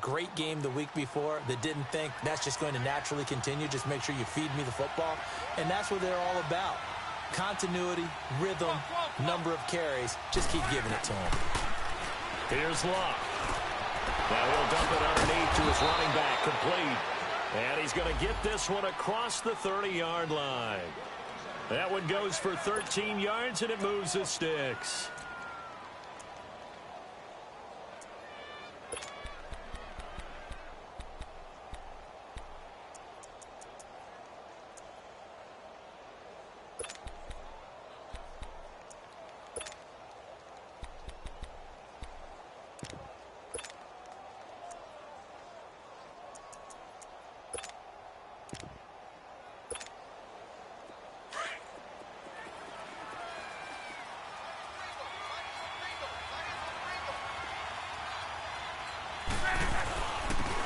great game the week before that didn't think that's just going to naturally continue. Just make sure you feed me the football. And that's what they're all about. Continuity, rhythm, number of carries. Just keep giving it to them. Here's Luck. Now he'll dump it underneath to his running back, complete. And he's going to get this one across the 30-yard line. That one goes for 13 yards, and it moves the sticks.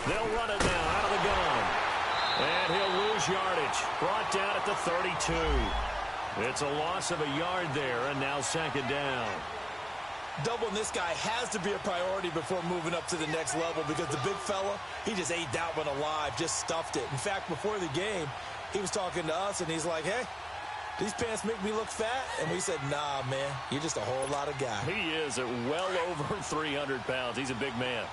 They'll run it now out of the gun. And he'll lose yardage. Brought down at the 32. It's a loss of a yard there, and now second down. Doubling this guy has to be a priority before moving up to the next level because the big fella, he just ate that one alive, just stuffed it. In fact, before the game, he was talking to us, and he's like, hey, these pants make me look fat? And we said, nah, man, you're just a whole lot of guy. He is at well over 300 pounds. He's a big man.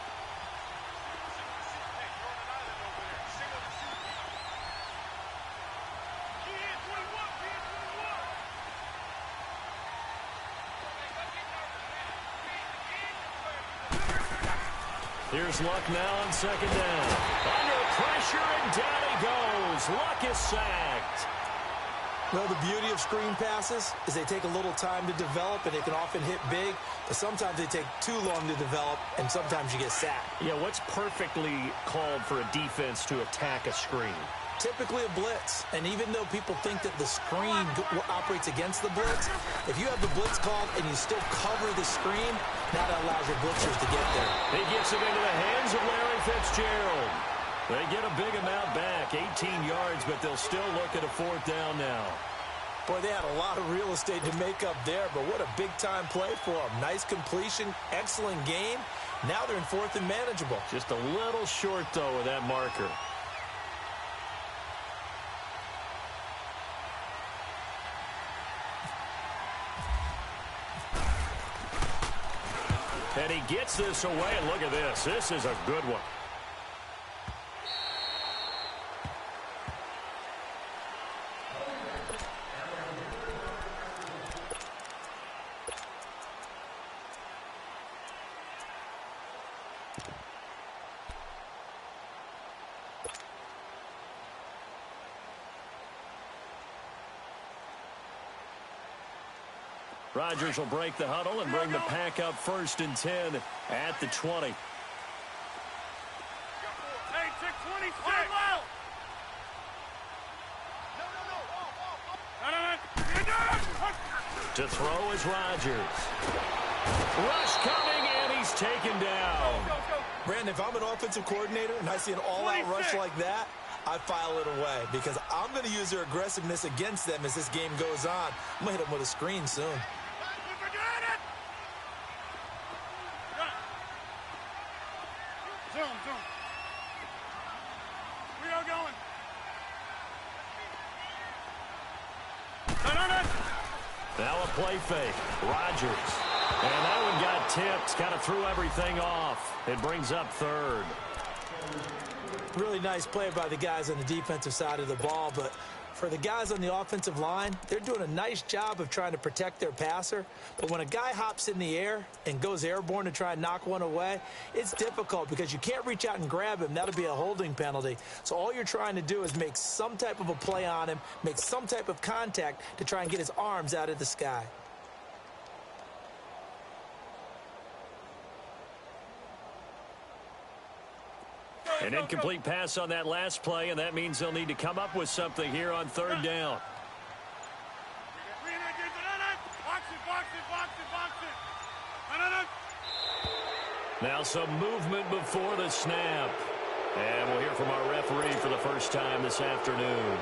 Here's Luck now on second down. Under pressure, and down he goes. Luck is sacked. Well, the beauty of screen passes is they take a little time to develop, and they can often hit big, but sometimes they take too long to develop, and sometimes you get sacked. Yeah, what's perfectly called for a defense to attack a screen? Typically a blitz, and even though people think that the screen operates against the blitz, if you have the blitz called and you still cover the screen, now that allows your blitzers to get there. He gets it into the hands of Larry Fitzgerald. They get a big amount back, 18 yards, but they'll still look at a fourth down now. Boy, they had a lot of real estate to make up there, but what a big-time play for them. Nice completion, excellent game. Now they're in fourth and manageable. Just a little short, though, with that marker. And he gets this away, and look at this. This is a good one. Rodgers will break the huddle and bring the pack up first and 10 at the 20. Hey, check 26. To throw is Rodgers. Rush coming, and he's taken down. Brandon, if I'm an offensive coordinator and I see an all-out rush like that, I file it away because I'm going to use their aggressiveness against them as this game goes on. I'm going to hit them with a screen soon. Zoom. We are going. Now a play fake. Rodgers. And that one got tipped. Kind of threw everything off. It brings up third. Really nice play by the guys on the defensive side of the ball, but for the guys on the offensive line, they're doing a nice job of trying to protect their passer. But when a guy hops in the air and goes airborne to try and knock one away, it's difficult because you can't reach out and grab him. That'll be a holding penalty. So all you're trying to do is make some type of a play on him, make some type of contact to try and get his arms out of the sky. An incomplete pass on that last play, and that means they'll need to come up with something here on third down. Now some movement before the snap. And we'll hear from our referee for the first time this afternoon.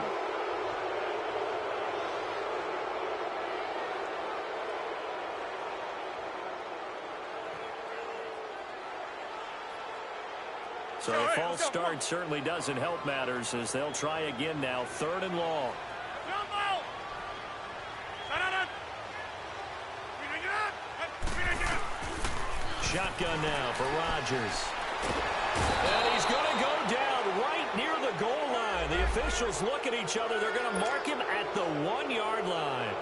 So a false start certainly doesn't help matters as they'll try again now, 3rd and long. Shotgun now for Rodgers. And he's going to go down right near the goal line. The officials look at each other. They're going to mark him at the 1-yard line.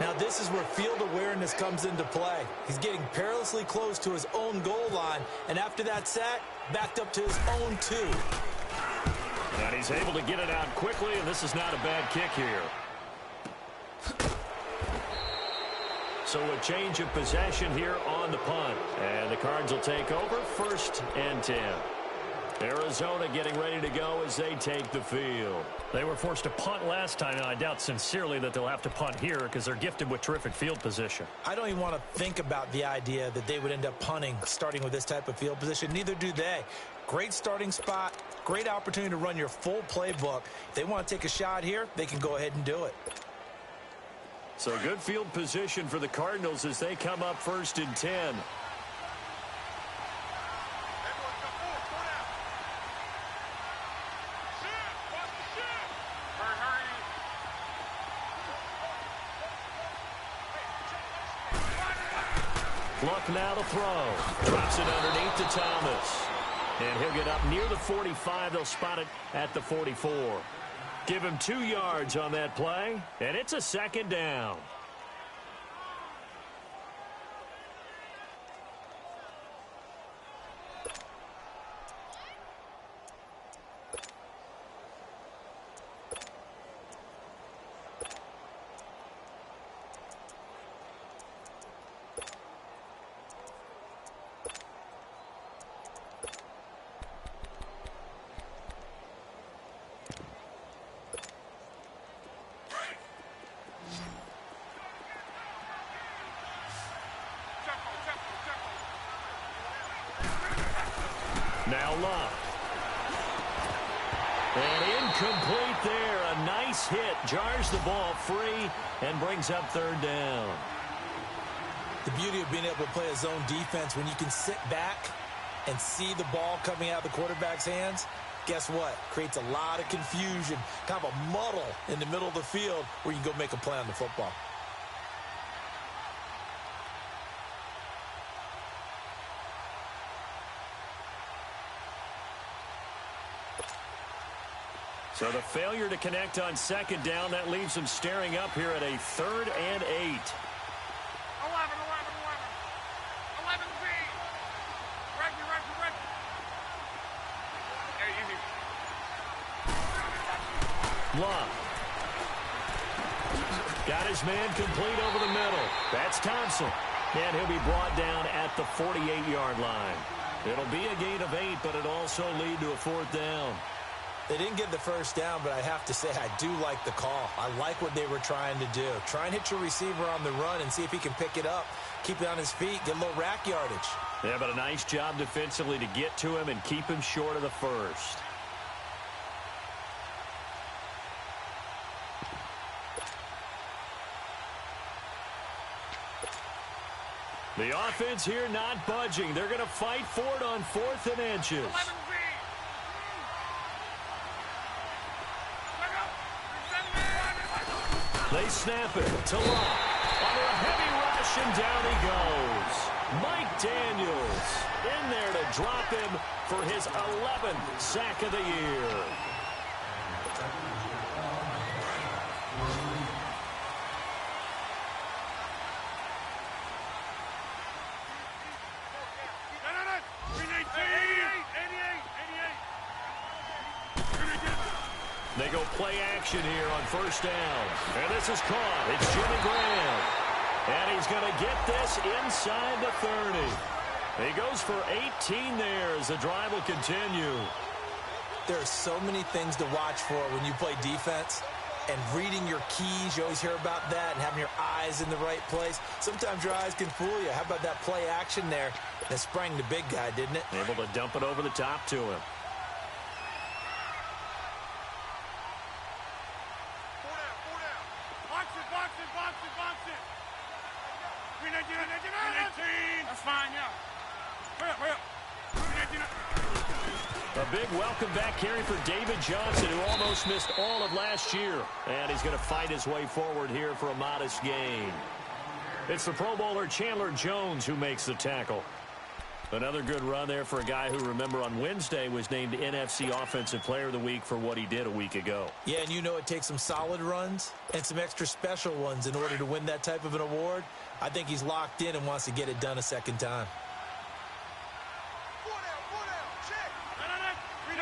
Now this is where field awareness comes into play. He's getting perilously close to his own goal line, and after that sack, backed up to his own 2. And he's able to get it out quickly, and this is not a bad kick here. So a change of possession here on the punt. And the Cards will take over 1st and 10. Arizona getting ready to go as they take the field. They were forced to punt last time, and I doubt sincerely that they'll have to punt here because they're gifted with terrific field position. I don't even want to think about the idea that they would end up punting starting with this type of field position. Neither do they. Great starting spot, great opportunity to run your full playbook. If they want to take a shot here, they can go ahead and do it. So good field position for the Cardinals as they come up 1st and 10. Luck now to throw. Drops it underneath to Thomas. And he'll get up near the 45. They'll spot it at the 44. Give him 2 yards on that play, and it's a 2nd down. Now Luck. And incomplete there. A nice hit. Jars the ball free and brings up 3rd down. The beauty of being able to play a zone defense when you can sit back and see the ball coming out of the quarterback's hands, guess what? Creates a lot of confusion, kind of a muddle in the middle of the field where you can go make a play on the football. So the failure to connect on 2nd down, that leaves them staring up here at a 3rd and 8. 11. 11 Z. Reggie. Hey, easy. Luck. Got his man complete over the middle. That's Thompson. And he'll be brought down at the 48-yard line. It'll be a gain of 8, but it'll also lead to a 4th down. They didn't get the 1st down, but I have to say I do like the call. I like what they were trying to do. Try and hit your receiver on the run and see if he can pick it up. Keep it on his feet, get a little rack yardage. Yeah, but a nice job defensively to get to him and keep him short of the 1st. The offense here not budging. They're going to fight for it on 4th and inches. 11 Z. They snap it to Luck. Under a heavy rush, and down he goes. Mike Daniels in there to drop him for his 11th sack of the year. They go play action here on 1st down. And this is caught. It's Jimmy Graham. And he's going to get this inside the 30. He goes for 18 there as the drive will continue. There are so many things to watch for when you play defense. And reading your keys, you always hear about that, and having your eyes in the right place. Sometimes your eyes can fool you. How about that play action there? That sprang the big guy, didn't it? Able to dump it over the top to him. That's fine, yeah. Hurry up. A big welcome back carry for David Johnson, who almost missed all of last year. And he's going to fight his way forward here for a modest gain. It's the Pro Bowler Chandler Jones who makes the tackle. Another good run there for a guy who, remember, on Wednesday was named NFC Offensive Player of the Week for what he did a week ago. Yeah, and you know it takes some solid runs and some extra special ones in order to win that type of an award. I think he's locked in and wants to get it done a second time.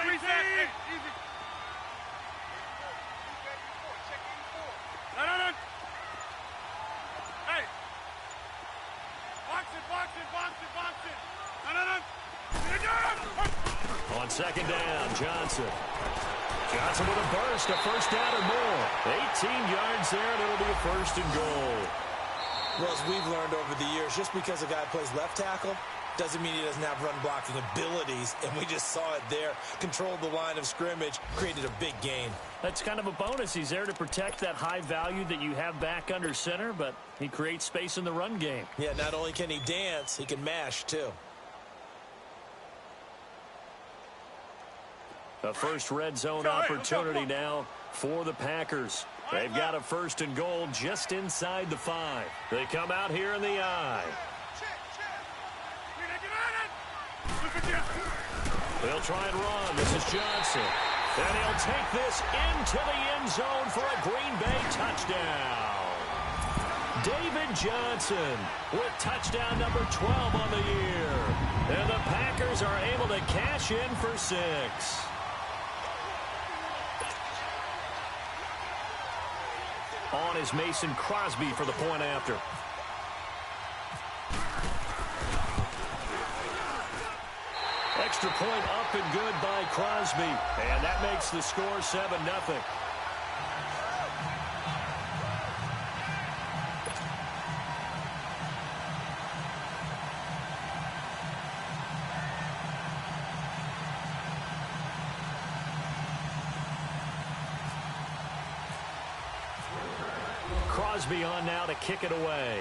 Reset. Hey, easy. No. Hey. Box it. No. On second down, Johnson. Johnson with a burst, a first down or more. 18 yards there, and it'll be a first and goal. Well, as we've learned over the years, just because a guy plays left tackle doesn't mean he doesn't have run blocking abilities, and we just saw it there. Controlled the line of scrimmage, created a big gain. That's kind of a bonus. He's there to protect that high value that you have back under center, but he creates space in the run game. Yeah, not only can he dance, he can mash, too. A first red zone opportunity now for the Packers. They've got a first and goal just inside the 5. They come out here in the I. They'll try and run. This is Johnson. And he'll take this into the end zone for a Green Bay touchdown. David Johnson with touchdown number 12 on the year. And the Packers are able to cash in for 6. On is Mason Crosby for the point after. Extra point up and good by Crosby. And that makes the score 7-0. Crosby on now to kick it away.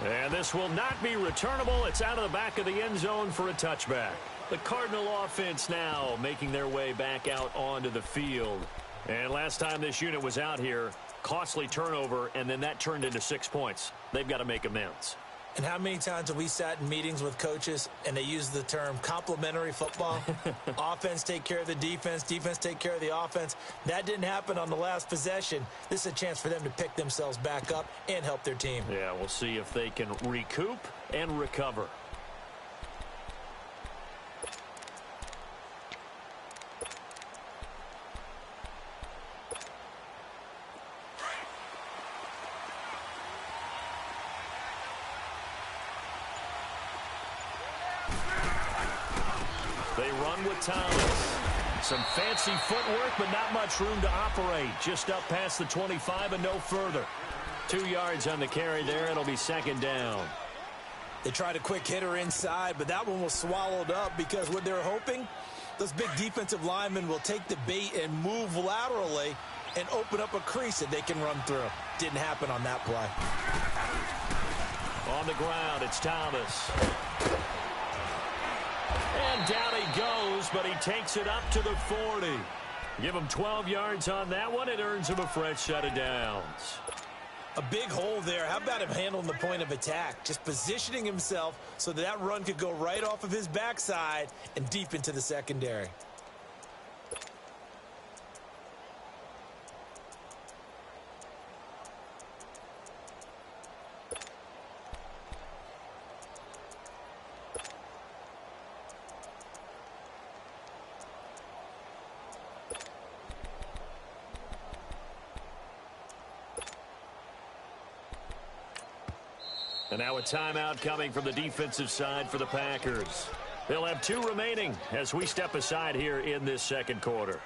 And this will not be returnable. It's out of the back of the end zone for a touchback. The Cardinal offense now making their way back out onto the field. And last time this unit was out here, costly turnover, and then that turned into 6 points. They've got to make amends. And how many times have we sat in meetings with coaches and they use the term complementary football? Offense take care of the defense, defense take care of the offense. That didn't happen on the last possession. This is a chance for them to pick themselves back up and help their team. Yeah, we'll see if they can recoup and recover. They run with Thomas. Some fancy footwork, but not much room to operate. Just up past the 25 and no further. 2 yards on the carry there. It'll be second down. They tried a quick hitter inside, but that one was swallowed up because what they're hoping, those big defensive linemen will take the bait and move laterally and open up a crease that they can run through. Didn't happen on that play. On the ground, it's Thomas. And down he goes, but he takes it up to the 40. Give him 12 yards on that one. It earns him a fresh set of downs. A big hole there. How about him handling the point of attack? Just positioning himself so that run could go right off of his backside and deep into the secondary. And now a timeout coming from the defensive side for the Packers. They'll have 2 remaining as we step aside here in this second quarter.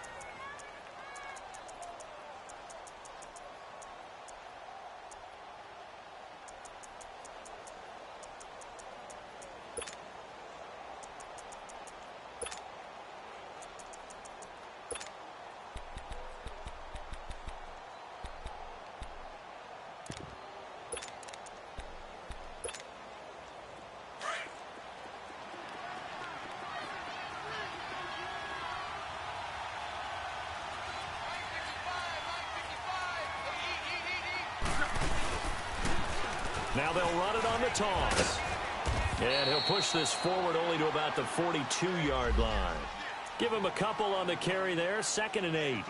Now they'll run it on the toss. And he'll push this forward only to about the 42-yard line. Give him a couple on the carry there, 2nd and 8.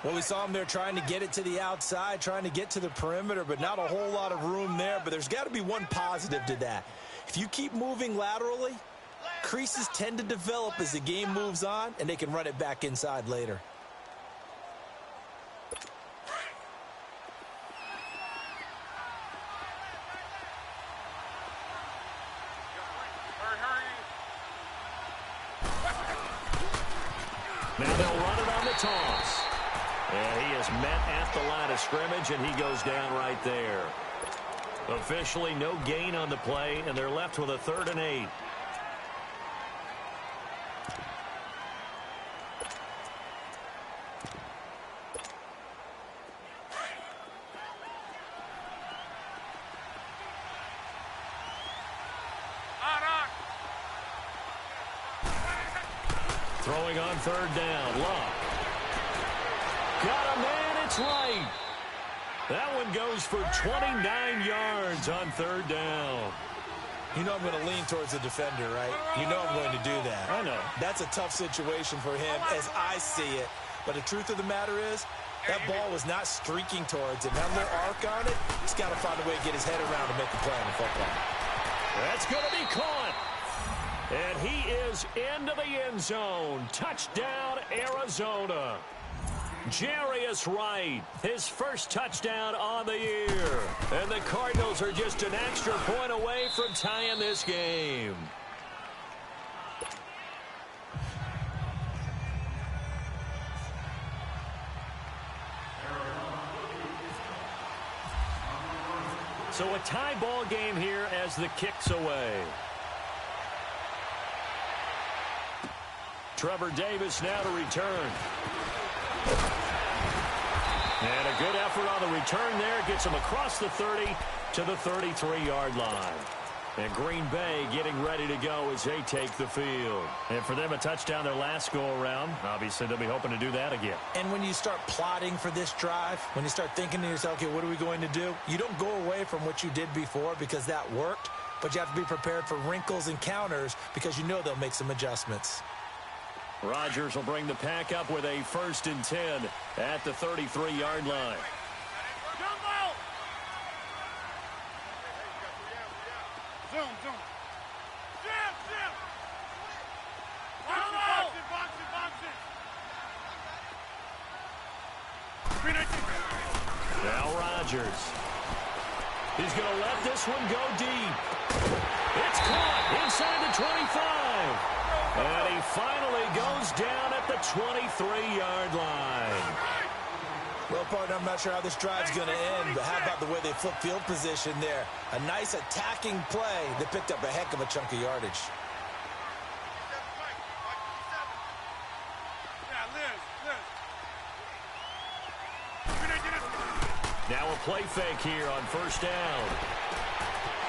Well, we saw him there trying to get it to the outside, trying to get to the perimeter, but not a whole lot of room there. But there's got to be one positive to that. If you keep moving laterally, creases tend to develop as the game moves on, and they can run it back inside later. Now they'll run it on the toss. And he is met at the line of scrimmage, and he goes down right there. Officially no gain on the play, and they're left with a 3rd and 8. Throwing on 3rd down. Luck. Got a man. It's right. That one goes for 29 yards on 3rd down. You know I'm going to lean towards the defender, right? You know I'm going to do that. I know. That's a tough situation for him as I see it. But the truth of the matter is, that ball was not streaking towards him. That little arc on it, he's got to find a way to get his head around to make the play on the football. That's going to be caught. And he is into the end zone. Touchdown, Arizona. Jarius Wright, his first touchdown on the year. And the Cardinals are just an extra point away from tying this game. So a tie ball game here as the kick's away. Trevor Davis now to return. And a good effort on the return there. Gets him across the 30 to the 33-yard line. And Green Bay getting ready to go as they take the field. And for them, a touchdown their last go-around. Obviously, they'll be hoping to do that again. And when you start plotting for this drive, when you start thinking to yourself, okay, what are we going to do? You don't go away from what you did before because that worked, but you have to be prepared for wrinkles and counters because you know they'll make some adjustments. Rodgers will bring the pack up with a 1st and 10 at the 33-yard line. Zoom. Jim. Box it. Now Rodgers. He's going to let this one go deep. It's caught inside the 25. And he finally goes down at the 23-yard line. Well, partner, I'm not sure how this drive's going to end, but how about the way they flip field position there? A nice attacking play that picked up a heck of a chunk of yardage. Now a play fake here on 1st down.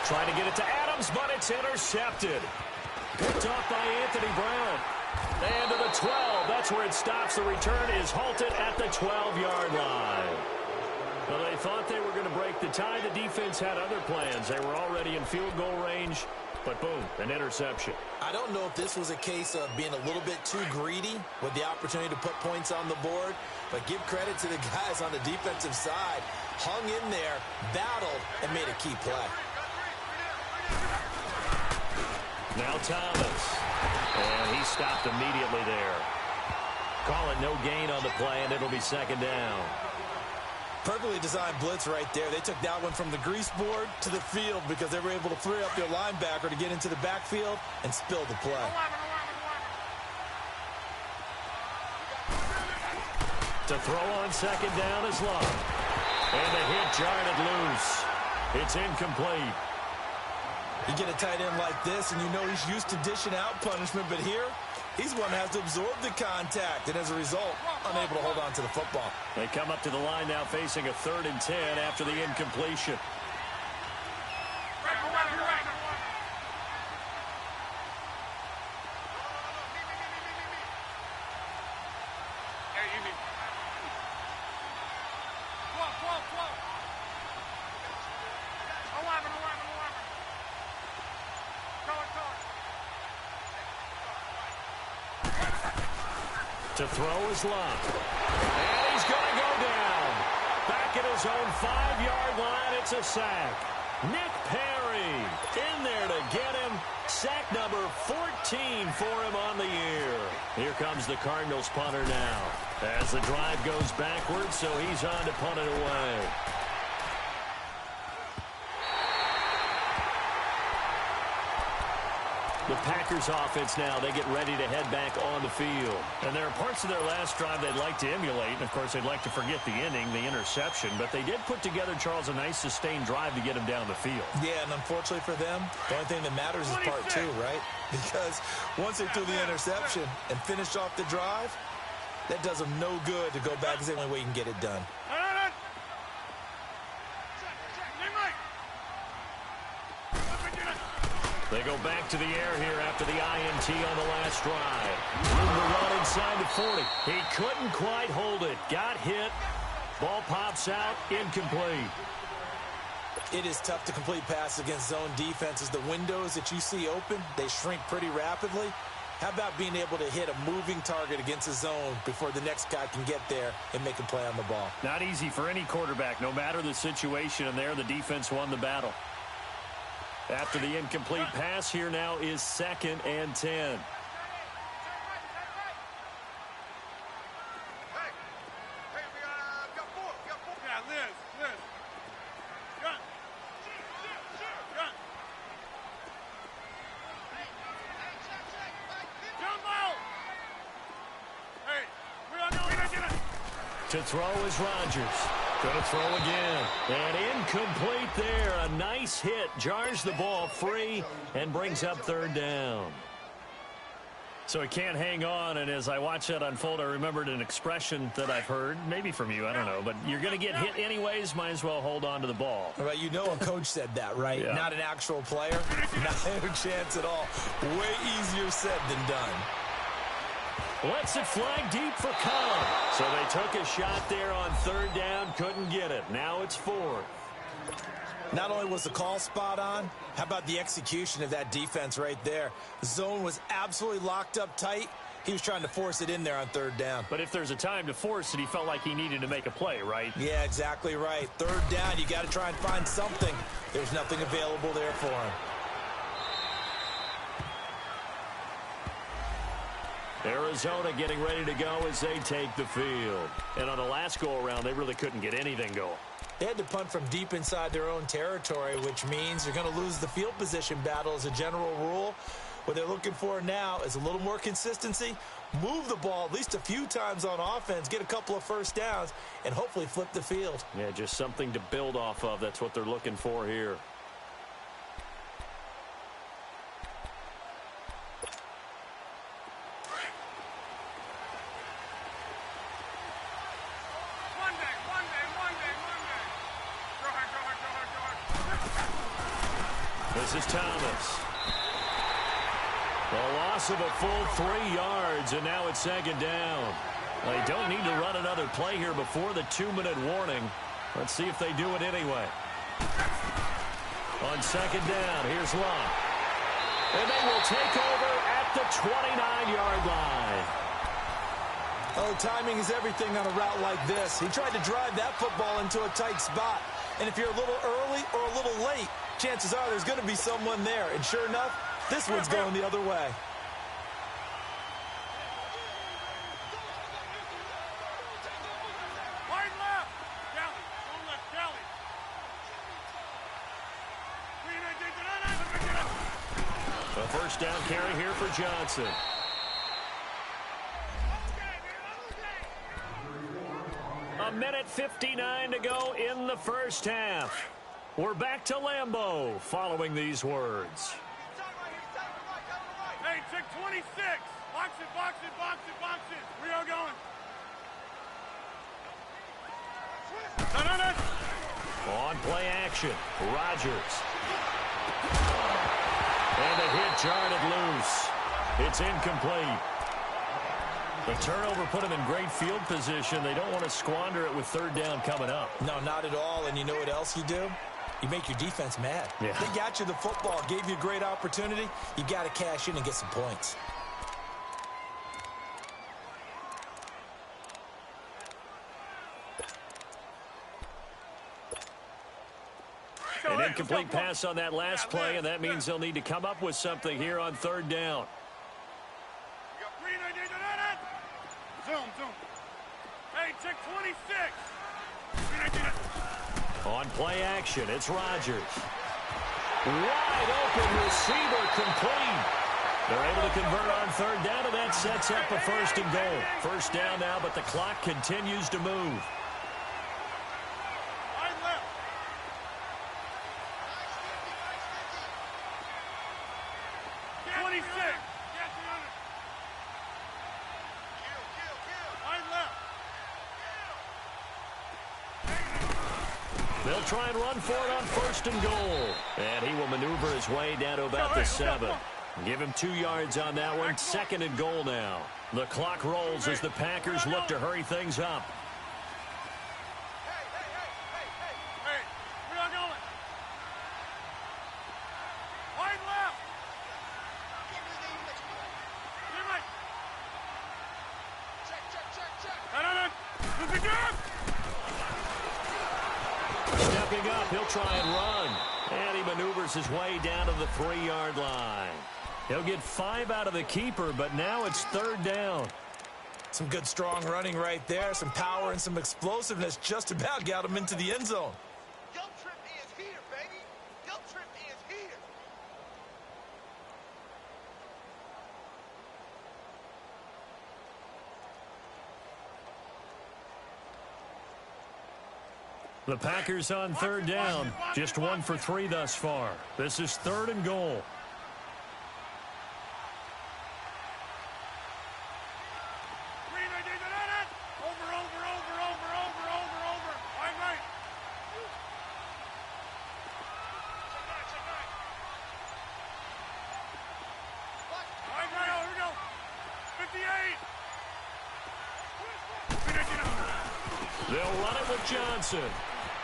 Trying to get it to Adams, but it's intercepted. Picked off by Anthony Brown. And to the 12. That's where it stops. The return is halted at the 12-yard line. Well, they thought they were going to break the tie. The defense had other plans. They were already in field goal range. But boom, an interception. I don't know if this was a case of being a little bit too greedy with the opportunity to put points on the board. But give credit to the guys on the defensive side. Hung in there, battled, and made a key play. Now Thomas. And he stopped immediately there. Call it no gain on the play, and it'll be 2nd down. Perfectly designed blitz right there. They took that one from the grease board to the field because they were able to free up their linebacker to get into the backfield and spill the play. To throw on 2nd down is Luck. And the hit jarred it loose. It's incomplete. You get a tight end like this, and you know he's used to dishing out punishment, but here, he's one that has to absorb the contact, and as a result, unable to hold on to the football. They come up to the line now facing a 3rd and 10 after the incompletion. To throw is Love. And he's going to go down. Back at his own 5-yard line, it's a sack. Nick Perry in there to get him. Sack number 14 for him on the year. Here comes the Cardinals punter now. As the drive goes backwards, so he's on to punt it away. The Packers offense now, they get ready to head back on the field. And there are parts of their last drive they'd like to emulate. And, of course, they'd like to forget the ending, the interception. But they did put together, Charles, a nice sustained drive to get him down the field. Yeah, and unfortunately for them, the only thing that matters is part 2, right? Because once they threw the interception and finished off the drive, that does them no good to go back. It's the only way you can get it done. They go back to the air here after the INT on the last drive. Room to run inside the 40. He couldn't quite hold it. Got hit. Ball pops out. Incomplete. It is tough to complete passes against zone defenses. The windows that you see open, they shrink pretty rapidly. How about being able to hit a moving target against a zone before the next guy can get there and make a play on the ball? Not easy for any quarterback, no matter the situation. And there, the defense won the battle. After the incomplete pass, here now is 2nd and 10. To throw is Rodgers. Going to throw again. And incomplete there. A nice hit. Jars the ball free and brings up 3rd down. So he can't hang on, and as I watch that unfold, I remembered an expression that I've heard, maybe from you, I don't know, but you're going to get hit anyways, might as well hold on to the ball. Right, you know a coach said that, right? Yeah. Not an actual player. Not a chance at all. Way easier said than done. Lets it fly deep for Cobb. So they took a shot there on 3rd down, couldn't get it. Now it's 4th. Not only was the call spot on, how about the execution of that defense right there? The zone was absolutely locked up tight. He was trying to force it in there on 3rd down. But if there's a time to force it, he felt like he needed to make a play, right? Yeah, exactly right. 3rd down, you got to try and find something. There's nothing available there for him. Arizona getting ready to go as they take the field. And on the last go-around, they really couldn't get anything going. They had to punt from deep inside their own territory, which means you're going to lose the field position battle as a general rule. What they're looking for now is a little more consistency, move the ball at least a few times on offense, get a couple of 1st downs, and hopefully flip the field. Yeah, just something to build off of. That's what they're looking for here. This is Thomas. A loss of a full 3 yards, and now it's 2nd down. They don't need to run another play here before the 2-minute warning. Let's see if they do it anyway. On 2nd down, here's Love. And they will take over at the 29-yard line. Oh, timing is everything on a route like this. He tried to drive that football into a tight spot. And if you're a little early or a little late, chances are there's going to be someone there. And sure enough, this one's going the other way. Wide left. Kelly. Don't let Kelly. A 1st down carry here for Johnson. A minute 59 to go in the 1st half. We're back to Lambeau following these words. Hey, check 26. Box it, box it, box it, box it. We are going. On play action, Rodgers. And the hit jarred it loose. It's incomplete. The turnover put them in great field position. They don't want to squander it with 3rd down coming up. No, not at all. And you know what else you do? You make your defense mad. Yeah. They got you the football, gave you a great opportunity. You got to cash in and get some points. incomplete pass on that last play, and that means they'll need to come up with something here on third down. Zoom. Hey, check 26. On play action, it's Rodgers. Wide open receiver complete. They're able to convert on third down, and that sets up a first and goal. First down now, but the clock continues to move. 26. They'll try and run for it on first and goal. And he will maneuver his way down to about the 7. Give him 2 yards on that one. Second and goal now. The clock rolls as the Packers look to hurry things up. Hey, we are going. Wide left. Check. This is good. Stepping up, he'll try and run. And he maneuvers his way down to the 3-yard line. He'll get 5 out of the keeper, but now it's third down. Some good, strong running right there. Some power and some explosiveness just about got him into the end zone. Guilt trip is here, baby. Guilt trip is here. The Packers on third down. Just 1 for 3 thus far. This is third and goal. They'll run it with Johnson.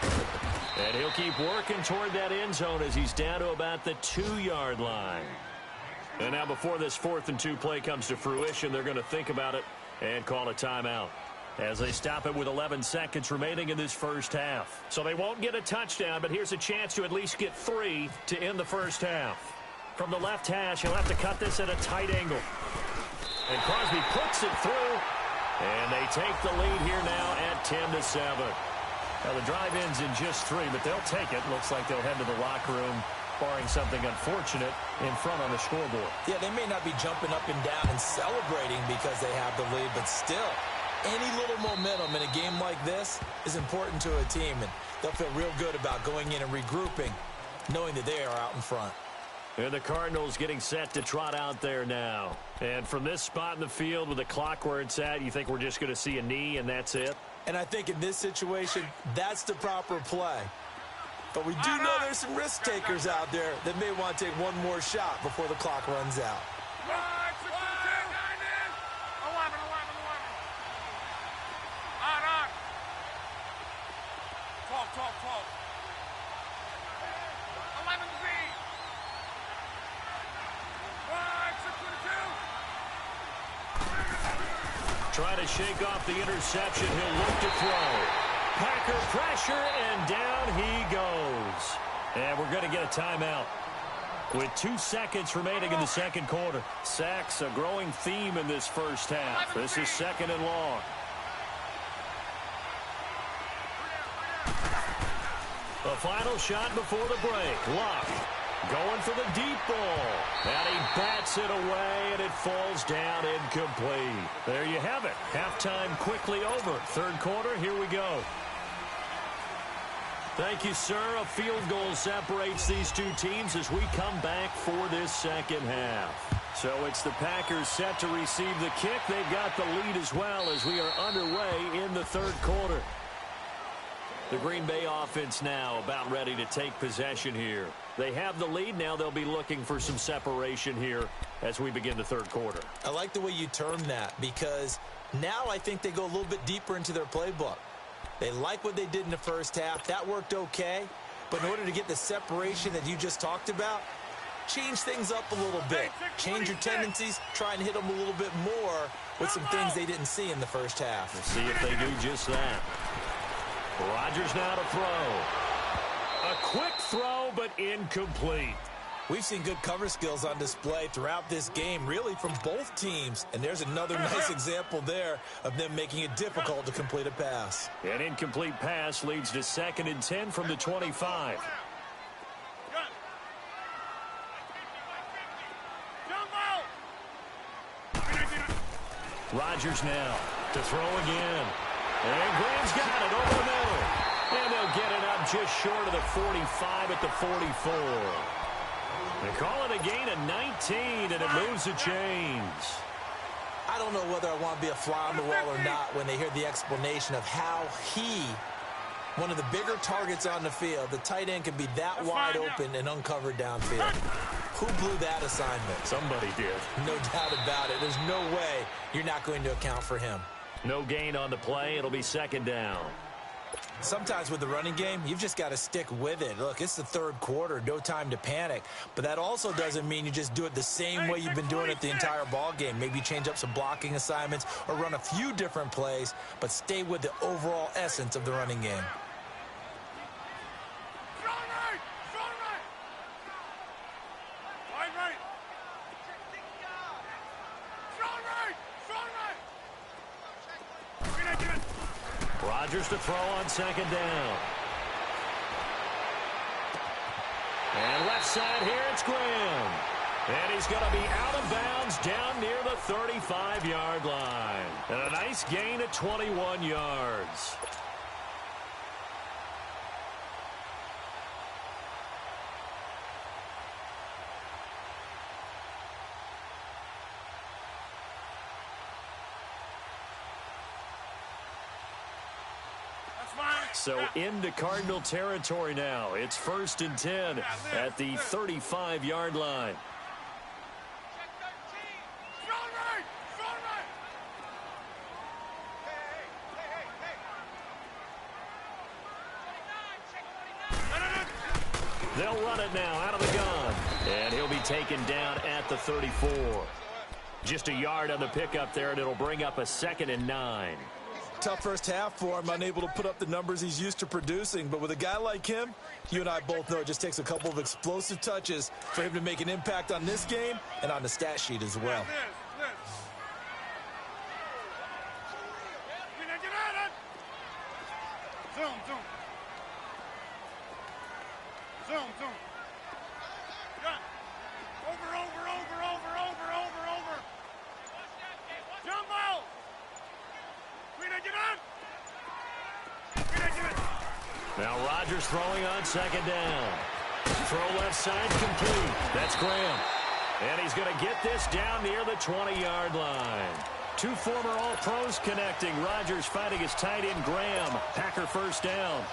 And he'll keep working toward that end zone as he's down to about the 2-yard line. And now before this 4th and 2 play comes to fruition, they're going to think about it and call a timeout as they stop it with 11 seconds remaining in this first half. So they won't get a touchdown, but here's a chance to at least get 3 to end the first half. From the left hash, he'll have to cut this at a tight angle. And Crosby puts it through. And they take the lead here now at 10-7. Now the drive ends in just 3, but they'll take it. Looks like they'll head to the locker room, barring something unfortunate, in front on the scoreboard. Yeah, they may not be jumping up and down and celebrating because they have the lead, but still, any little momentum in a game like this is important to a team, and they'll feel real good about going in and regrouping, knowing that they are out in front. And the Cardinals getting set to trot out there now. And from this spot in the field with the clock where it's at, you think we're just going to see a knee and that's it? And I think in this situation, that's the proper play. But we do know there's some risk takers out there that may want to take one more shot before the clock runs out. Talk. 11Z. Trying to shake off the interception. He'll look to throw. Packer pressure, and down he goes. And we're going to get a timeout with 2 seconds remaining in the second quarter. Sacks, a growing theme in this first half. This is second and long. The final shot before the break. Luck going for the deep ball. And he bats it away, and it falls down incomplete. There you have it. Halftime quickly over. Third quarter, here we go. Thank you, sir. A field goal separates these two teams as we come back for this second half. So it's the Packers set to receive the kick. They've got the lead as well as we are underway in the third quarter. The Green Bay offense now about ready to take possession here. They have the lead. Now they'll be looking for some separation here as we begin the third quarter. I like the way you term that because now I think they go a little bit deeper into their playbook. They like what they did in the first half. That worked okay. But in order to get the separation that you just talked about, change things up a little bit. Change your tendencies. Try and hit them a little bit more with some things they didn't see in the first half. We'll see if they do just that. Rodgers now to throw. A quick throw, but incomplete. We've seen good cover skills on display throughout this game, really from both teams. And there's another nice example there of them making it difficult to complete a pass. An incomplete pass leads to 2nd and 10 from the 25. Rodgers now to throw again. And Graham's got it over the middle. And they'll get it up just short of the 45 at the 44. They call it a gain of 19, and it moves the chains. I don't know whether I want to be a fly on the wall or not when they hear the explanation of how he, one of the bigger targets on the field, the tight end can be that wide open and uncovered downfield. Who blew that assignment? Somebody did. No doubt about it. There's no way you're not going to account for him. No gain on the play. It'll be 2nd down. Sometimes with the running game, you've just got to stick with it. Look, it's the 3rd quarter, no time to panic. But that also doesn't mean you just do it the same way you've been doing it the entire ball game. Maybe change up some blocking assignments or run a few different plays, but stay with the overall essence of the running game. Rodgers to throw on 2nd down. And left side here, it's Graham. And he's going to be out of bounds down near the 35-yard line. And a nice gain of 21 yards. So into Cardinal territory now. It's 1st and 10 at the 35-yard line. They'll run it now out of the gun. And he'll be taken down at the 34. Just a yard on the pickup there, and it'll bring up a 2nd and 9. Tough first half for him, unable to put up the numbers he's used to producing. But with a guy like him, you and I both know it just takes a couple of explosive touches for him to make an impact on this game and on the stat sheet as well. Now Rodgers throwing on 2nd down. Throw left side complete. That's Graham. And he's going to get this down near the 20-yard line. Two former All-Pros connecting. Rodgers finding his tight end Graham. Packer 1st down.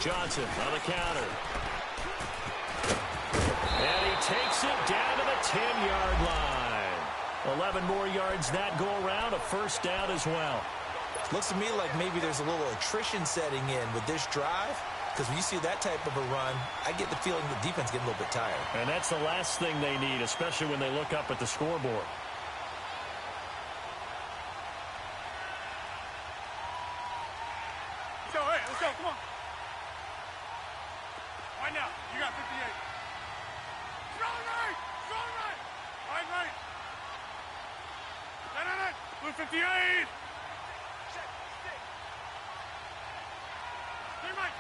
Johnson on the counter. And he takes it down to the 10-yard line. 11 more yards that go around, a 1st down as well. Looks to me like maybe there's a little attrition setting in with this drive, because when you see that type of a run, I get the feeling the defense getting a little bit tired. And that's the last thing they need, especially when they look up at the scoreboard. Let's go, come on. Right now, you got 58. Strong right! Strong right! Right, right. No. Blue 58! Stay right.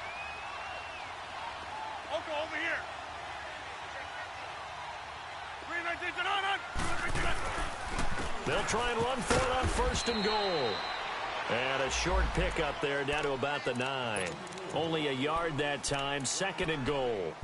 Oko, over here. 319, They'll try and run for it on 1st and goal. And a short pickup there down to about the 9. Only a yard that time, 2nd and goal.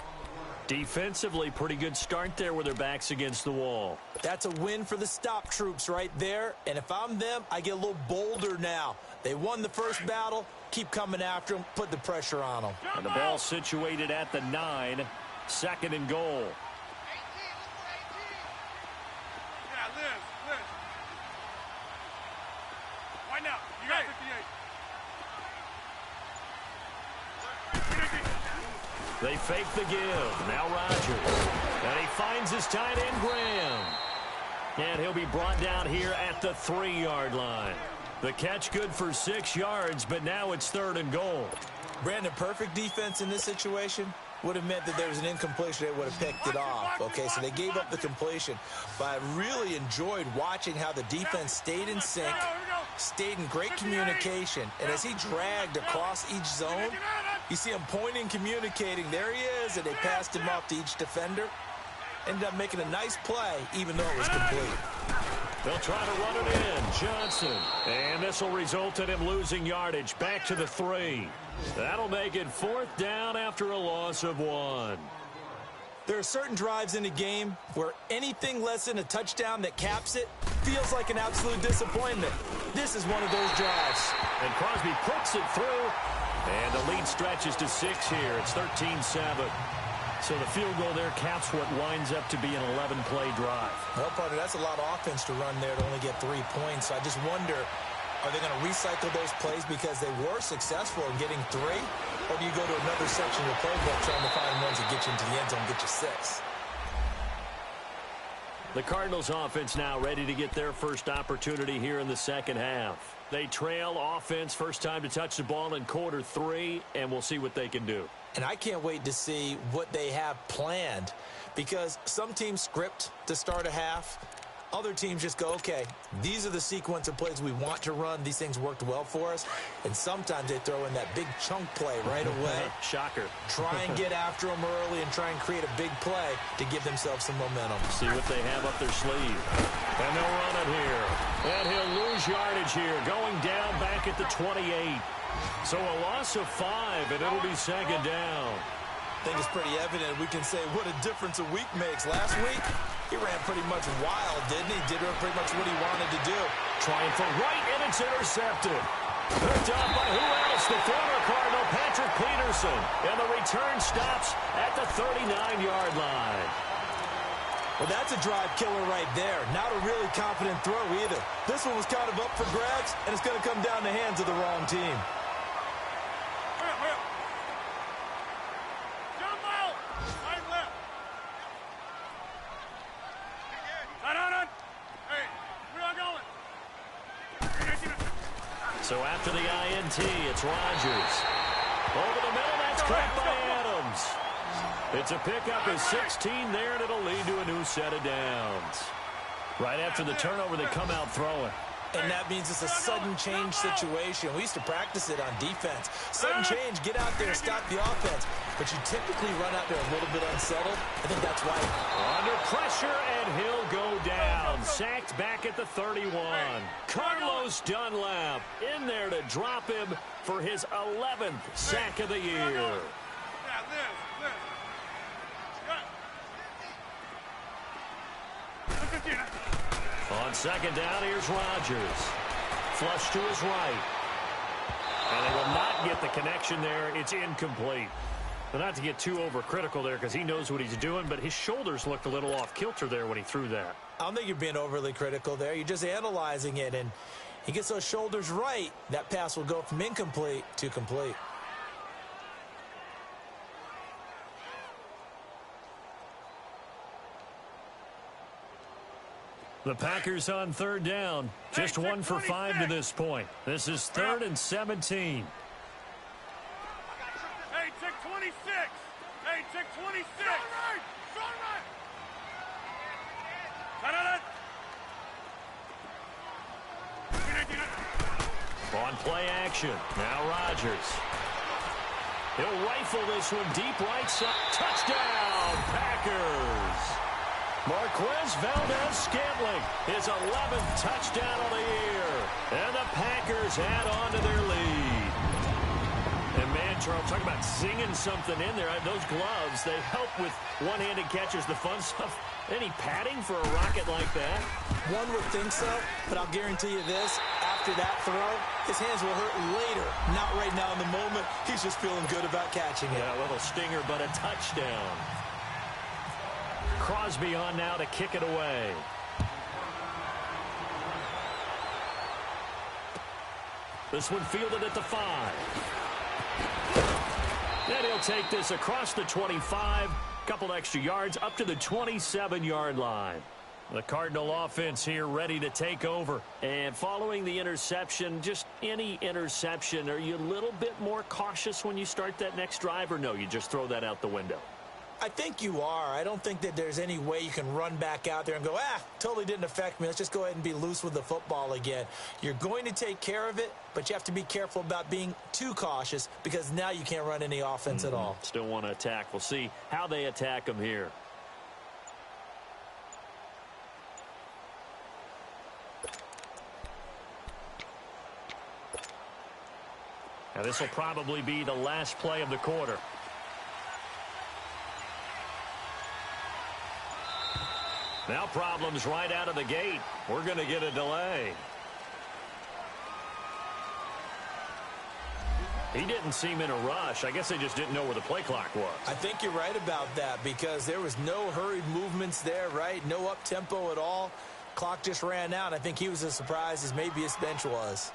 Defensively, pretty good start there with their backs against the wall. That's a win for the stop troops right there. And if I'm them, I get a little bolder now. They won the first battle. Keep coming after them. Put the pressure on them. And the ball situated at the 9. 2nd and goal. 18, look for 18. Yeah, Liz. Right now, you got 58. They fake the give. Now Rodgers. And he finds his tight end, Graham. And he'll be brought down here at the 3-yard line. The catch good for 6 yards, but now it's 3rd and goal. Brandon, perfect defense in this situation would have meant that there was an incompletion. They would have picked it off. Okay, so they gave up the completion. But I really enjoyed watching how the defense stayed in sync, stayed in great communication. And as he dragged across each zone, you see him pointing, communicating. There he is, and they passed him off to each defender. Ended up making a nice play, even though it was complete. They'll try to run it in. Johnson. And this will result in him losing yardage. Back to the 3. That'll make it 4th down after a loss of 1. There are certain drives in the game where anything less than a touchdown that caps it feels like an absolute disappointment. This is one of those drives. And Crosby puts it through. And the lead stretches to 6 here. It's 13-7. So the field goal there caps what winds up to be an 11-play drive. Well, partner, that's a lot of offense to run there to only get 3 points. So I just wonder, are they going to recycle those plays because they were successful in getting 3? Or do you go to another section of the playbook trying to find ones that get you into the end zone and get you 6? The Cardinals offense now ready to get their first opportunity here in the second half. They trail offense, first time to touch the ball in quarter 3, and we'll see what they can do. And I can't wait to see what they have planned, because some teams script to start a half. Other teams just go, okay, these are the sequence of plays we want to run. These things worked well for us. And sometimes they throw in that big chunk play right away. Shocker. Try and get after them early and try and create a big play to give themselves some momentum. See what they have up their sleeve. And they'll run it here. And he'll lose yardage here, going down back at the 28. So a loss of 5, and it'll be 2nd down. I think it's pretty evident. We can say what a difference a week makes. Last week, he ran pretty much wild, didn't he? Did pretty much what he wanted to do. Trying for right, and it's intercepted. Picked up by who else? The former Cardinal, Patrick Peterson. And the return stops at the 39-yard line. Well, that's a drive killer right there. Not a really confident throw either. This one was kind of up for grabs, and it's going to come down the hands of the wrong team. So after the INT, it's Rodgers. Over the middle, that's caught by Adams. It's a pickup of 16 there, and it'll lead to a new set of downs. Right after the turnover, they come out throwing. And that means it's a sudden change situation. We used to practice it on defense. Sudden change, get out there, stop the offense. But you typically run out there a little bit unsettled. I think that's why. Under pressure, and he'll go down. Sacked back at the 31. Carlos Dunlap in there to drop him for his 11th sack of the year. On 2nd down, here's Rodgers. Flush to his right. And they will not get the connection there. It's incomplete. But not to get too overcritical there because he knows what he's doing, but his shoulders looked a little off kilter there when he threw that. I don't think you're being overly critical there. You're just analyzing it, and he gets those shoulders right. That pass will go from incomplete to complete. The Packers on 3rd down. Just 1 for 5 to this point. This is 3rd and 17. Hey, check 26. Hey, check 26. Strong right. Strong right. On play action. Now Rodgers. He'll rifle this one deep right side. Touchdown, Packers. Marquez Valdez-Scantling, his 11th touchdown of the year. And the Packers add on to their lead. And man, Charles, talk about singing something in there. Those gloves, they help with one-handed catches, the fun stuff. Any padding for a rocket like that? One would think so, but I'll guarantee you this. After that throw, his hands will hurt later. Not right now in the moment. He's just feeling good about catching it. Yeah, a little stinger, but a touchdown. Crosby on now to kick it away. This one fielded at the 5. And he'll take this across the 25. Couple extra yards up to the 27-yard line. The Cardinal offense here ready to take over. And following the interception, just any interception, are you a little bit more cautious when you start that next drive, or no, you just throw that out the window? I think you are. I don't think that there's any way you can run back out there and go, totally didn't affect me. Let's just go ahead and be loose with the football again. You're going to take care of it, but you have to be careful about being too cautious because now you can't run any offense at all. Still want to attack. We'll see how they attack them here. Now this will probably be the last play of the quarter. Now problems right out of the gate. We're going to get a delay. He didn't seem in a rush. I guess they just didn't know where the play clock was. I think you're right about that because there was no hurried movements there, right? No up-tempo at all. Clock just ran out. I think he was as surprised as maybe his bench was.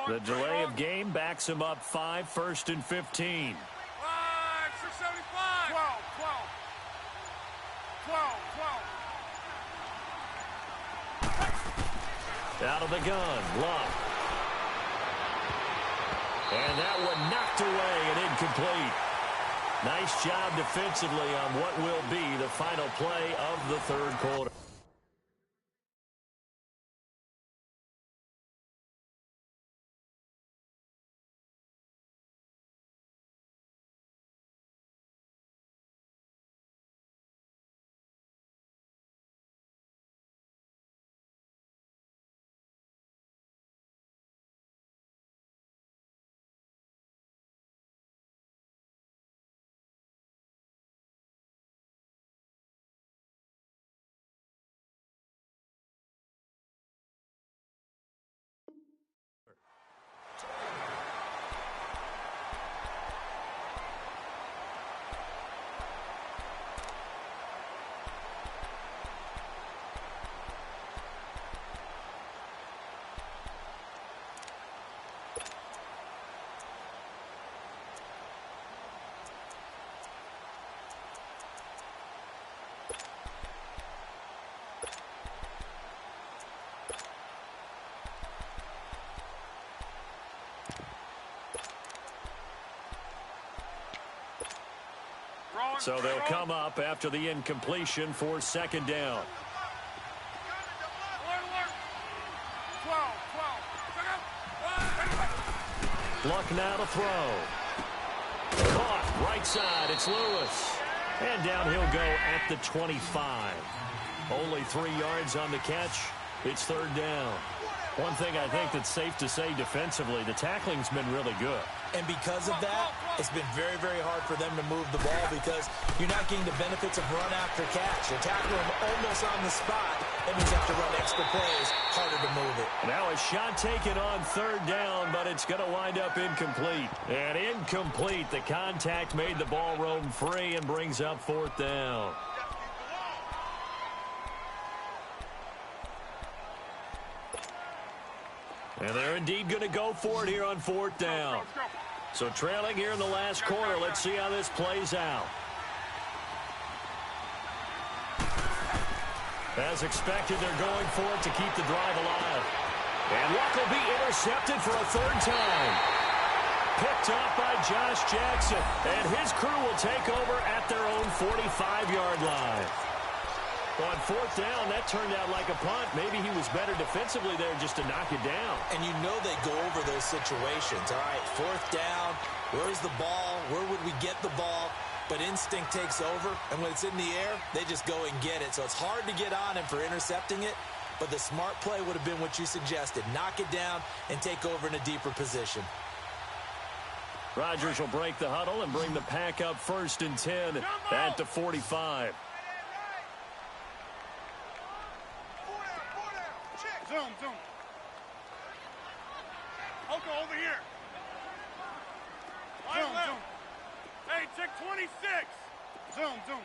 The delay of game backs him up 5, 1st and 15. 675. 12. Out of the gun, Love. And that one knocked away and incomplete. Nice job defensively on what will be the final play of the third quarter. So they'll come up after the incompletion for second down. 12. Luck now to throw. Caught right side. It's Lewis. And down he'll go at the 25. Only 3 yards on the catch. It's third down. One thing I think that's safe to say defensively, the tackling's been really good. And because of that, it's been very, very hard for them to move the ball because you're not getting the benefits of run after catch. You're tackling them almost on the spot. That means you have to run extra plays, harder to move it. Now a shot taken on third down, but it's going to wind up incomplete. And incomplete. The contact made the ball roam free and brings up fourth down. And they're indeed going to go for it here on fourth down. So trailing here in the last quarter. Let's see how this plays out. As expected, they're going for it to keep the drive alive. And Luck will be intercepted for a third time. Picked up by Josh Jackson. And his crew will take over at their own 45-yard line. On fourth down, that turned out like a punt. Maybe he was better defensively there just to knock it down. And you know they go over those situations. All right, fourth down, where's the ball? Where would we get the ball? But instinct takes over, and when it's in the air, they just go and get it. So it's hard to get on him for intercepting it, but the smart play would have been what you suggested. Knock it down and take over in a deeper position. Rodgers will break the huddle and bring the pack up 1st and 10 at the 45. Zoom, zoom. Oko, over here. Zoom, zoom. Hey, check 26. Zoom, zoom.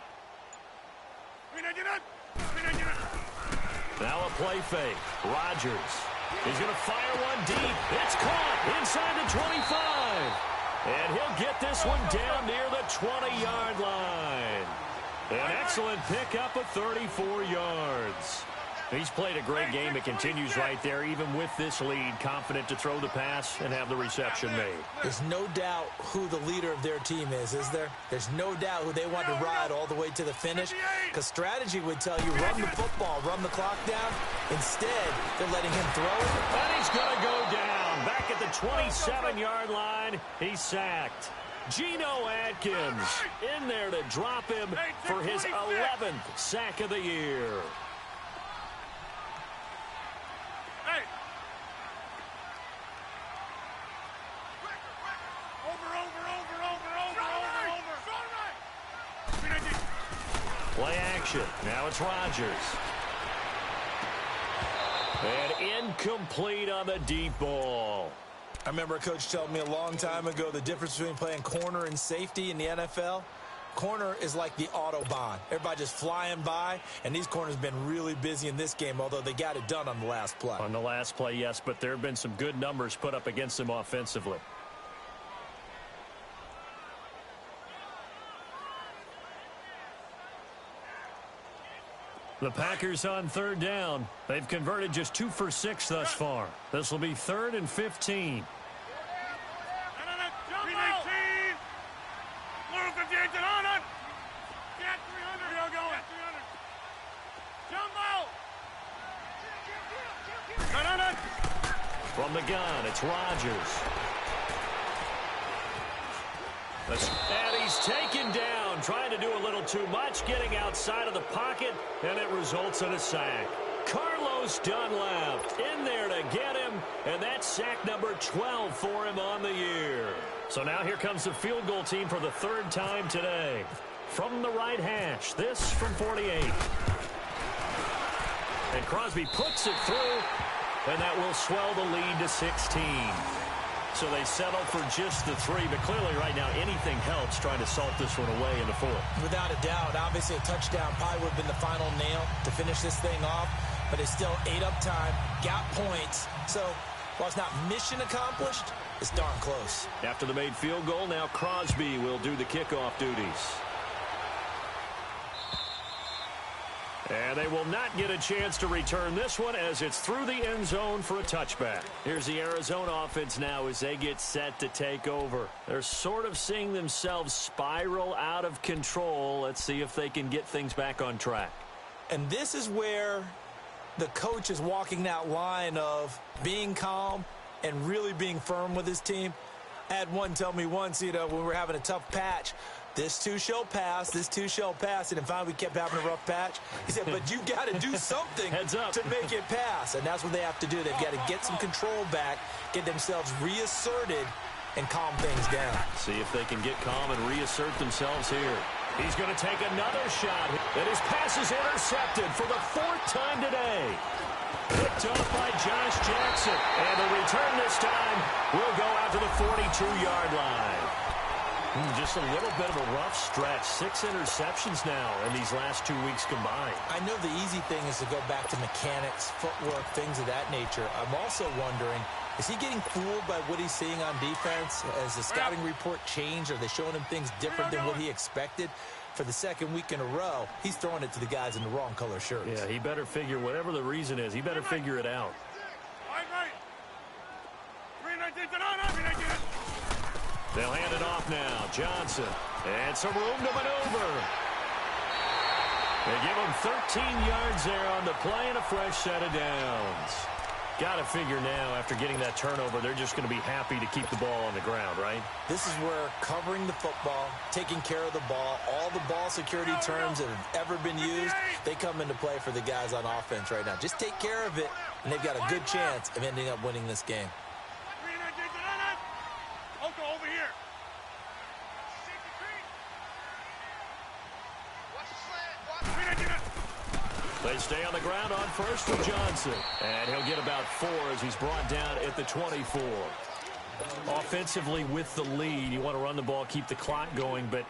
Now a play fake. Rodgers. He's going to fire one deep. It's caught inside the 25. And he'll get this one down near the 20-yard line. An excellent pickup of 34 yards. He's played a great game. It continues right there, even with this lead, confident to throw the pass and have the reception made. There's no doubt who the leader of their team is there? There's no doubt who they want to ride all the way to the finish, because strategy would tell you run the football, run the clock down. Instead, they're letting him throw it. And he's going to go down. Back at the 27-yard line, he's sacked. Geno Atkins in there to drop him for his 11th sack of the year. Hey! Over. Play action. Now it's Rodgers. And incomplete on the deep ball. I remember a coach telling me a long time ago the difference between playing corner and safety in the NFL. Corner is like the Autobahn. Everybody just flying by, and these corners have been really busy in this game, although they got it done on the last play. On the last play, yes, but there have been some good numbers put up against them offensively. The Packers on 3rd down. They've converted just 2 for 6 thus far. This will be 3rd and 15. From the gun, it's Rodgers. And he's taken down, trying to do a little too much, getting outside of the pocket, and it results in a sack. Carlos Dunlap in there to get him, and that's sack number 12 for him on the year. So now here comes the field goal team for the 3rd time today. From the right hash, this from 48. And Crosby puts it through, and that will swell the lead to 16. So they settle for just the 3, but clearly right now anything helps trying to salt this one away in the 4th. Without a doubt, obviously a touchdown probably would have been the final nail to finish this thing off, but it's still 8 up time, got points. So while it's not mission accomplished, it's darn close. After the made field goal, now Crosby will do the kickoff duties. And they will not get a chance to return this one as it's through the end zone for a touchback. Here's the Arizona offense now as they get set to take over. They're sort of seeing themselves spiral out of control. Let's see if they can get things back on track. And this is where the coach is walking that line of being calm and really being firm with his team. I had one tell me once, when we were having a tough patch, this too shall pass, this too shall pass, and finally we kept having a rough patch. He said, but you got to do something Heads up. to make it pass, and that's what they have to do. They've got to get some control back, get themselves reasserted, and calm things down. See if they can get calm and reassert themselves here. He's going to take another shot, and his pass is intercepted for the 4th time today. Picked off by Josh Jackson, and the return this time will go out to the 42-yard line. Just a little bit of a rough stretch. 6 interceptions now in these last 2 weeks combined. I know the easy thing is to go back to mechanics, footwork, things of that nature. I'm also wondering, is he getting fooled by what he's seeing on defense? Has the scouting report changed? Are they showing him things different than what he expected? For the 2nd week in a row, he's throwing it to the guys in the wrong color shirts. Yeah, he better figure, whatever the reason is, he better figure it out. They'll hand it off now. Johnson. And some room to maneuver. They give him 13 yards there on the play and a fresh set of downs. Got to figure now, after getting that turnover, they're just going to be happy to keep the ball on the ground, right? This is where covering the football, taking care of the ball, all the ball security terms that have ever been used, they come into play for the guys on offense right now. Just take care of it, and they've got a good chance of ending up winning this game. Over here. They stay on the ground on first for Johnson. And he'll get about 4 as he's brought down at the 24. Offensively with the lead, you want to run the ball, keep the clock going, but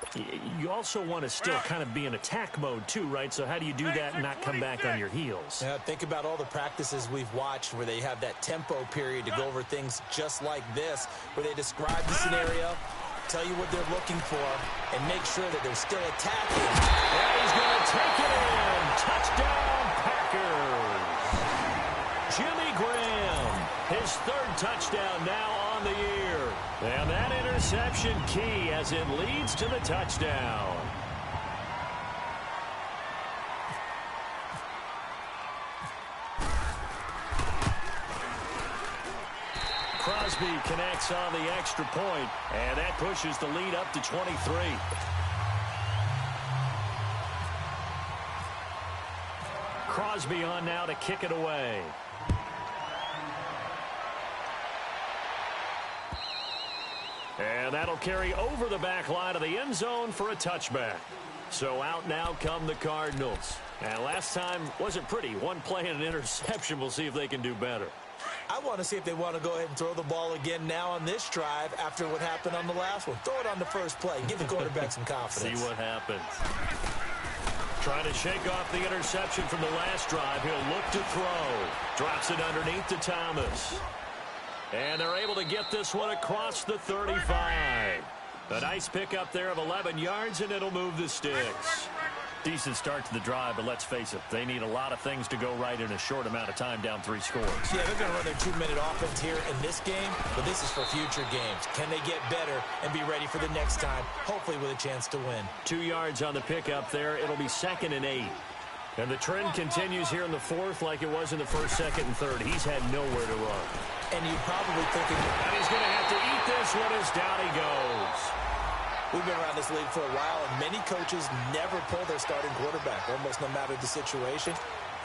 you also want to still kind of be in attack mode too, right? So how do you do that and not come back on your heels? Yeah, think about all the practices we've watched where they have that tempo period to go over things just like this, where they describe the scenario, tell you what they're looking for, and make sure that they're still attacking. And he's going to take it in. Touchdown, Packers. Jimmy Graham, his 3rd touchdown now on the year. And that interception key as it leads to the touchdown. Crosby connects on the extra point, and that pushes the lead up to 23. Crosby on now to kick it away. And that'll carry over the back line of the end zone for a touchback. So out now come the Cardinals. And last time wasn't pretty. One play and an interception. We'll see if they can do better. I want to see if they want to go ahead and throw the ball again now on this drive after what happened on the last one. Throw it on the first play. Give the quarterback some confidence. See what happens. Trying to shake off the interception from the last drive. He'll look to throw. Drops it underneath to Thomas. And they're able to get this one across the 35. A nice pickup there of 11 yards, and it'll move the sticks. Decent start to the drive, but let's face it, they need a lot of things to go right in a short amount of time down 3 scores. Yeah, they're going to run their 2-minute offense here in this game, but this is for future games. Can they get better and be ready for the next time, hopefully with a chance to win? 2 yards on the pickup there. It'll be 2nd and 8. And the trend continues here in the 4th like it was in the 1st, 2nd, and 3rd. He's had nowhere to run. And you're probably thinking, and he's going to have to eat this one as down he goes. We've been around this league for a while, and many coaches never pull their starting quarterback, almost no matter the situation.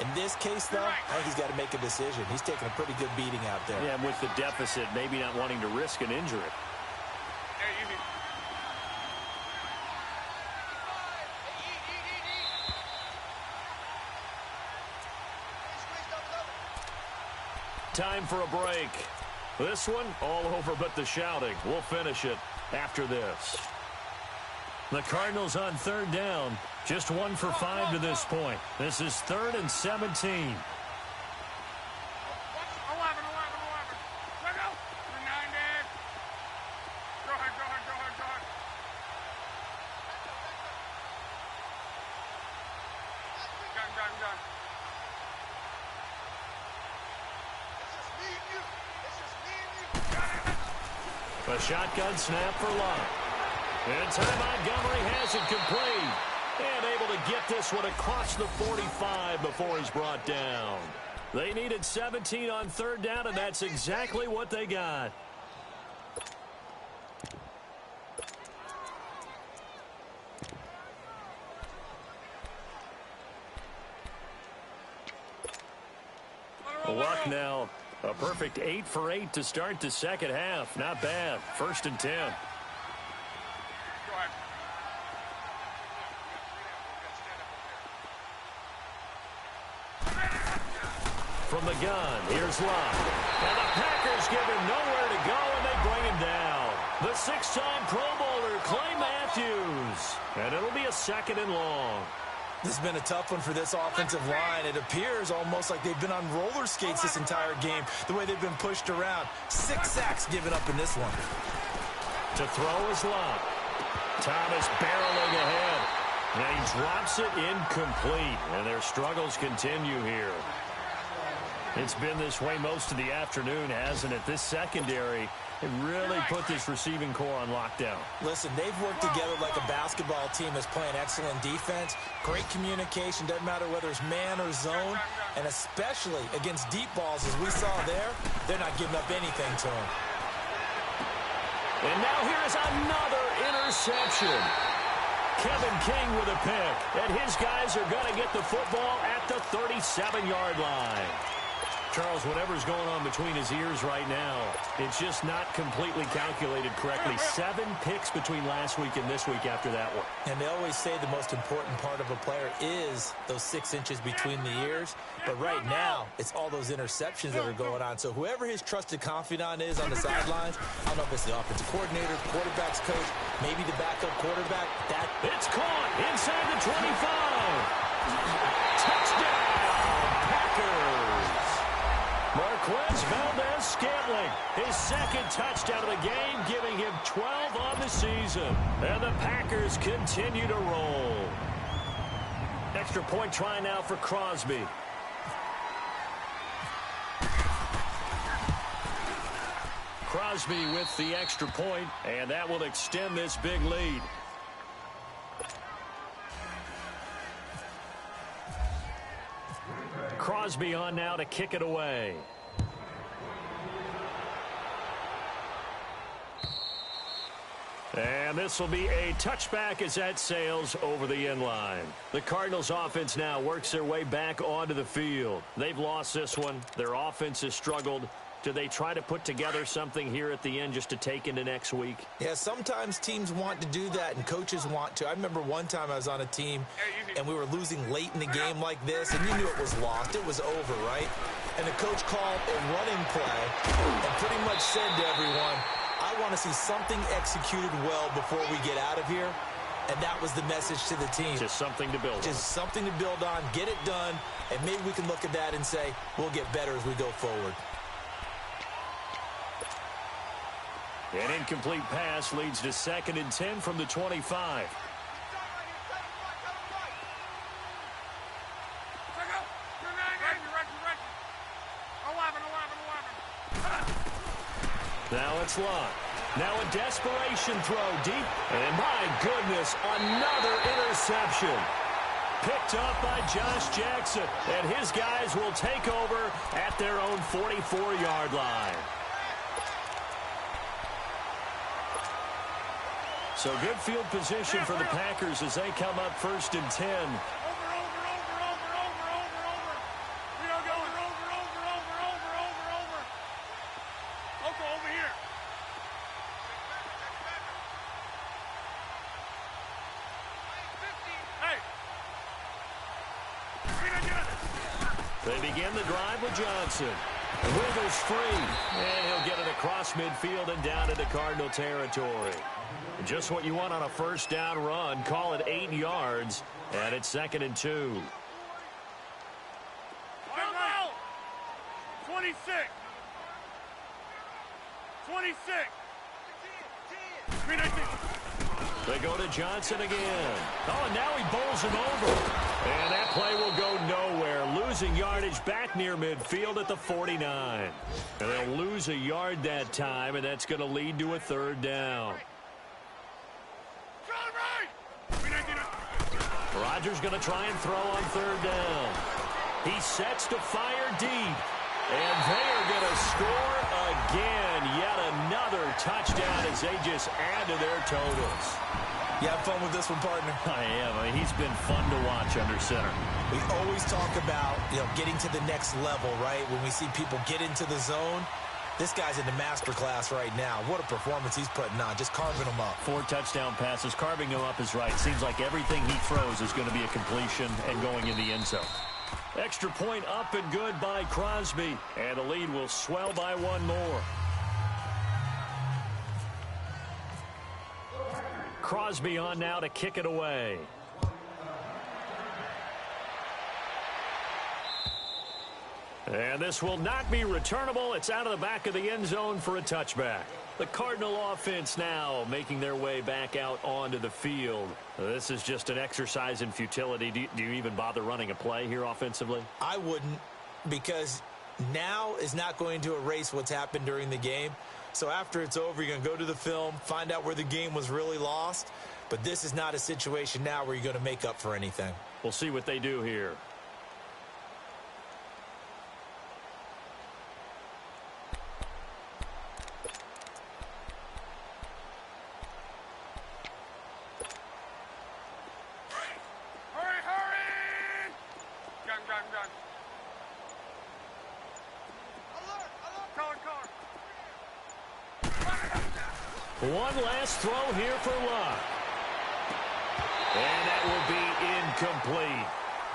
In this case, though, I think he's got to make a decision. He's taking a pretty good beating out there. Yeah, with the deficit, maybe not wanting to risk an injury. Time for a break. This one, all over but the shouting. We'll finish it after this. The Cardinals on 3rd down. Just 1 for 5 to this point. This is 3rd and 17. A shotgun snap for Locke. And Ty Montgomery has it complete. And able to get this one across the 45 before he's brought down. They needed 17 on 3rd down, and that's exactly what they got. Luck now. A perfect 8 for 8 to start the 2nd half. Not bad. 1st and 10. From the gun, here's Locke. And the Packers give him nowhere to go, and they bring him down. The 6-time Pro Bowler, Clay Matthews. And it'll be a 2nd and long. This has been a tough one for this offensive line. It appears almost like they've been on roller skates this entire game, the way they've been pushed around. 6 sacks given up in this one. To throw is Locke. Thomas barreling ahead. And he drops it incomplete. And their struggles continue here. It's been this way most of the afternoon, hasn't it? This secondary, it really put this receiving core on lockdown. Listen, they've worked together like a basketball team that's playing excellent defense. Great communication, doesn't matter whether it's man or zone. And especially against deep balls, as we saw there, they're not giving up anything to them. And now here is another interception. Kevin King with a pick. And his guys are going to get the football at the 37-yard line. Charles, whatever's going on between his ears right now, it's just not completely calculated correctly. 7 picks between last week and this week after that one. And they always say the most important part of a player is those 6 inches between the ears. But right now, it's all those interceptions that are going on. So whoever his trusted confidant is on the sidelines, I don't know if it's the offensive coordinator, quarterback's coach, maybe the backup quarterback. It's caught inside the 25. Touchdown, Packers. Marquez Valdez-Scantling, his second touchdown of the game, giving him 12 on the season. And the Packers continue to roll. Extra point try now for Crosby. Crosby with the extra point, and that will extend this big lead. Crosby on now to kick it away. And this will be a touchback as that sails over the end line. The Cardinals offense now works their way back onto the field. They've lost this one. Their offense has struggled. Do they try to put together something here at the end just to take into next week? Yeah, sometimes teams want to do that and coaches want to. I remember one time I was on a team and we were losing late in the game like this, and you knew it was lost. It was over, right? And the coach called a running play and pretty much said to everyone, I want to see something executed well before we get out of here. And that was the message to the team. Just something to build on. Just something to build on, get it done, and maybe we can look at that and say, we'll get better as we go forward. An incomplete pass leads to 2nd and 10 from the 25. Now it's Lott. Now a desperation throw deep. And my goodness, another interception. Picked up by Josh Jackson. And his guys will take over at their own 44-yard line. So good field position for the Packers as they come up 1st and 10. They begin the drive with Johnson. Wiggles free, and he'll get it across midfield and down into Cardinal territory. Just what you want on a first down run. Call it 8 yards, and it's 2nd and 2. 26. 26. They go to Johnson again. Oh, and now he bowls him over. And that play will go nowhere. Losing yardage back near midfield at the 49. And they'll lose a yard that time, and that's going to lead to a 3rd down. Rodgers going to try and throw on 3rd down. He sets to fire deep. And they are going to score again. Yet another touchdown as they just add to their totals. You have fun with this one, partner? I am. I mean, he's been fun to watch under center. We always talk about, getting to the next level, right? When we see people get into the zone, this guy's in the master class right now. What a performance he's putting on, just carving them up. 4 touchdown passes. Carving them up is right. Seems like everything he throws is going to be a completion and going in the end zone. Extra point up and good by Crosby. And the lead will swell by 1 more. Crosby on now to kick it away. And this will not be returnable. It's out of the back of the end zone for a touchback. The Cardinal offense now making their way back out onto the field. This is just an exercise in futility. Do you even bother running a play here offensively? I wouldn't, because now is not going to erase what's happened during the game. So after it's over, you're going to go to the film, find out where the game was really lost. But this is not a situation now where you're going to make up for anything. We'll see what they do here. Hurry, hurry! Gun. Alert, alert! Color. One last throw here for Luck. And that will be incomplete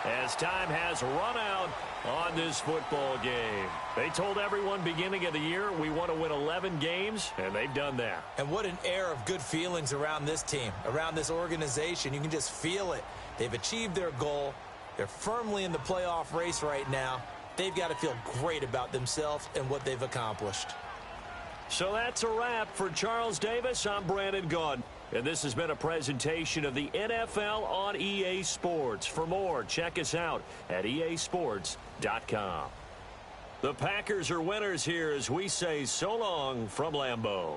as time has run out on this football game. They told everyone beginning of the year we want to win 11 games, and they've done that. And what an air of good feelings around this team, around this organization. You can just feel it. They've achieved their goal. They're firmly in the playoff race right now. They've got to feel great about themselves and what they've accomplished. So that's a wrap for Charles Davis. I'm Brandon Gaudin. And this has been a presentation of the NFL on EA Sports. For more, check us out at easports.com. The Packers are winners here as we say so long from Lambeau.